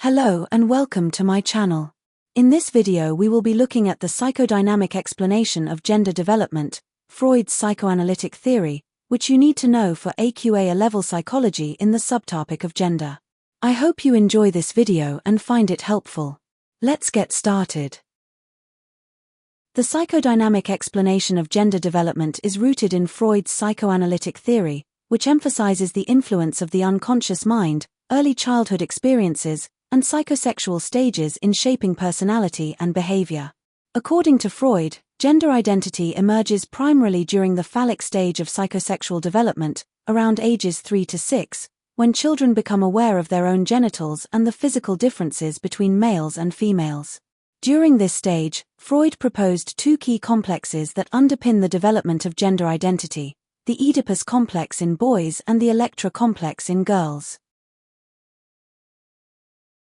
Hello and welcome to my channel. In this video we will be looking at the psychodynamic explanation of gender development, Freud's psychoanalytic theory, which you need to know for AQA A-level psychology in the subtopic of gender. I hope you enjoy this video and find it helpful. Let's get started. The psychodynamic explanation of gender development is rooted in Freud's psychoanalytic theory, which emphasizes the influence of the unconscious mind, early childhood experiences, and psychosexual stages in shaping personality and behavior. According to Freud, gender identity emerges primarily during the phallic stage of psychosexual development, around ages 3 to 6, when children become aware of their own genitals and the physical differences between males and females. During this stage, Freud proposed two key complexes that underpin the development of gender identity: the Oedipus complex in boys and the Electra complex in girls.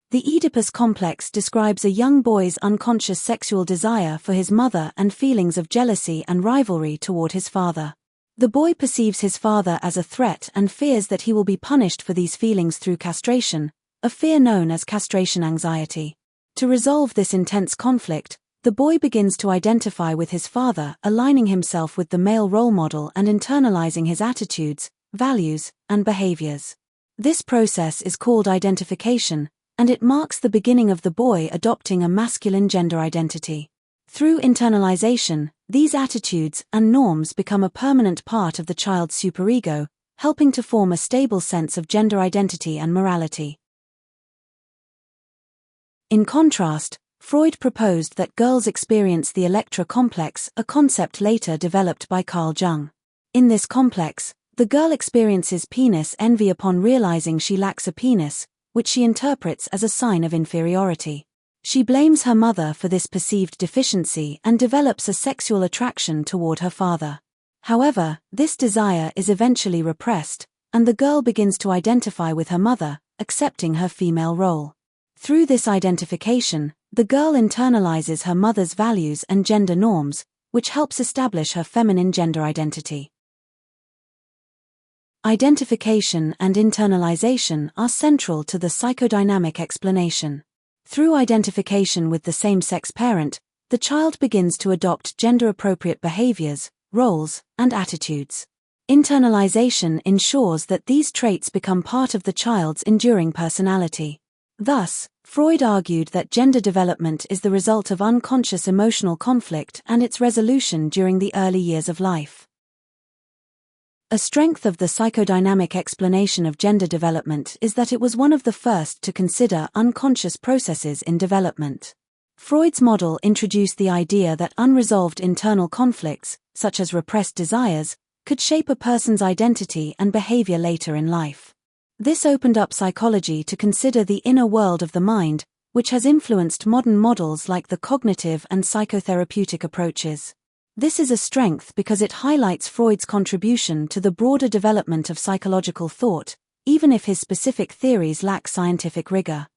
The Oedipus complex describes a young boy's unconscious sexual desire for his mother and feelings of jealousy and rivalry toward his father. The boy perceives his father as a threat and fears that he will be punished for these feelings through castration, a fear known as castration anxiety. To resolve this intense conflict, the boy begins to identify with his father, aligning himself with the male role model and internalizing his attitudes, values, and behaviors. This process is called identification, and it marks the beginning of the boy adopting a masculine gender identity. Through internalization, these attitudes and norms become a permanent part of the child's superego, helping to form a stable sense of gender identity and morality. In contrast, Freud proposed that girls experience the Electra complex, a concept later developed by Carl Jung. In this complex, the girl experiences penis envy upon realizing she lacks a penis, which she interprets as a sign of inferiority. She blames her mother for this perceived deficiency and develops a sexual attraction toward her father. However, this desire is eventually repressed, and the girl begins to identify with her mother, accepting her female role. Through this identification, the girl internalizes her mother's values and gender norms, which helps establish her feminine gender identity. Identification and internalization are central to the psychodynamic explanation. Through identification with the same-sex parent, the child begins to adopt gender-appropriate behaviors, roles, and attitudes. Internalization ensures that these traits become part of the child's enduring personality. Thus, Freud argued that gender development is the result of unconscious emotional conflict and its resolution during the early years of life. A strength of the psychodynamic explanation of gender development is that it was one of the first to consider unconscious processes in development. Freud's model introduced the idea that unresolved internal conflicts, such as repressed desires, could shape a person's identity and behavior later in life. This opened up psychology to consider the inner world of the mind, which has influenced modern models like the cognitive and psychotherapeutic approaches. This is a strength because it highlights Freud's contribution to the broader development of psychological thought, even if his specific theories lack scientific rigor.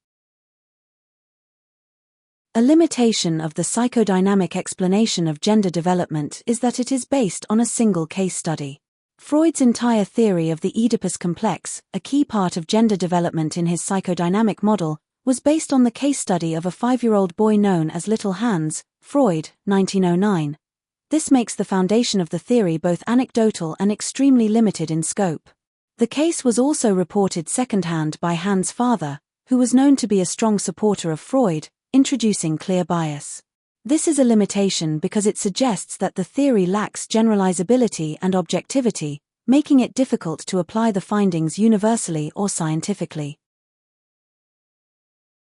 A limitation of the psychodynamic explanation of gender development is that it is based on a single case study. Freud's entire theory of the Oedipus complex, a key part of gender development in his psychodynamic model, was based on the case study of a 5-year-old boy known as Little Hans, Freud, 1909. This makes the foundation of the theory both anecdotal and extremely limited in scope. The case was also reported secondhand by Hans' father, who was known to be a strong supporter of Freud, introducing clear bias. This is a limitation because it suggests that the theory lacks generalizability and objectivity, making it difficult to apply the findings universally or scientifically.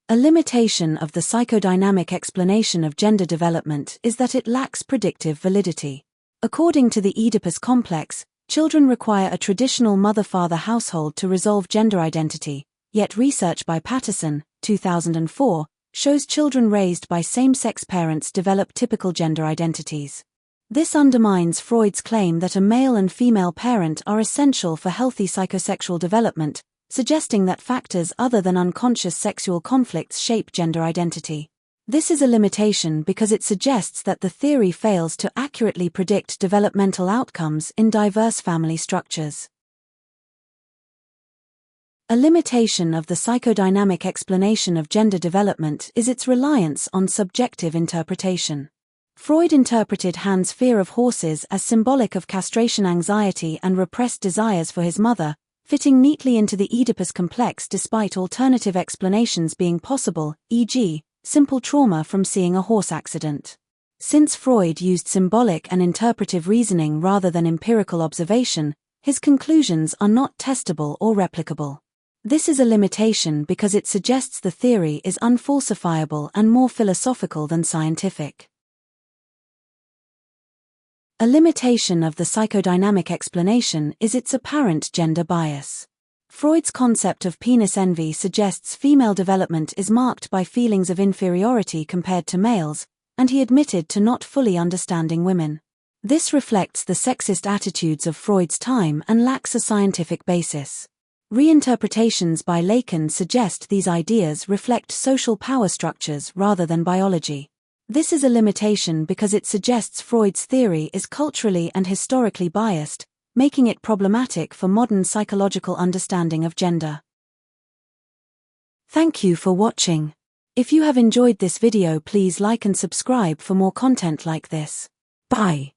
A limitation of the psychodynamic explanation of gender development is that it lacks predictive validity. According to the Oedipus complex, children require a traditional mother-father household to resolve gender identity, yet research by Patterson, 2004, shows children raised by same-sex parents develop typical gender identities. This undermines Freud's claim that a male and female parent are essential for healthy psychosexual development, suggesting that factors other than unconscious sexual conflicts shape gender identity. This is a limitation because it suggests that the theory fails to accurately predict developmental outcomes in diverse family structures. A limitation of the psychodynamic explanation of gender development is its reliance on subjective interpretation. Freud interpreted Hans' fear of horses as symbolic of castration anxiety and repressed desires for his mother, fitting neatly into the Oedipus complex despite alternative explanations being possible, e.g., simple trauma from seeing a horse accident. Since Freud used symbolic and interpretive reasoning rather than empirical observation, his conclusions are not testable or replicable. This is a limitation because it suggests the theory is unfalsifiable and more philosophical than scientific. A limitation of the psychodynamic explanation is its apparent gender bias. Freud's concept of penis envy suggests female development is marked by feelings of inferiority compared to males, and he admitted to not fully understanding women. This reflects the sexist attitudes of Freud's time and lacks a scientific basis. Reinterpretations by Lacan suggest these ideas reflect social power structures rather than biology. This is a limitation because it suggests Freud's theory is culturally and historically biased, making it problematic for modern psychological understanding of gender. Thank you for watching. If you have enjoyed this video, please like and subscribe for more content like this. Bye.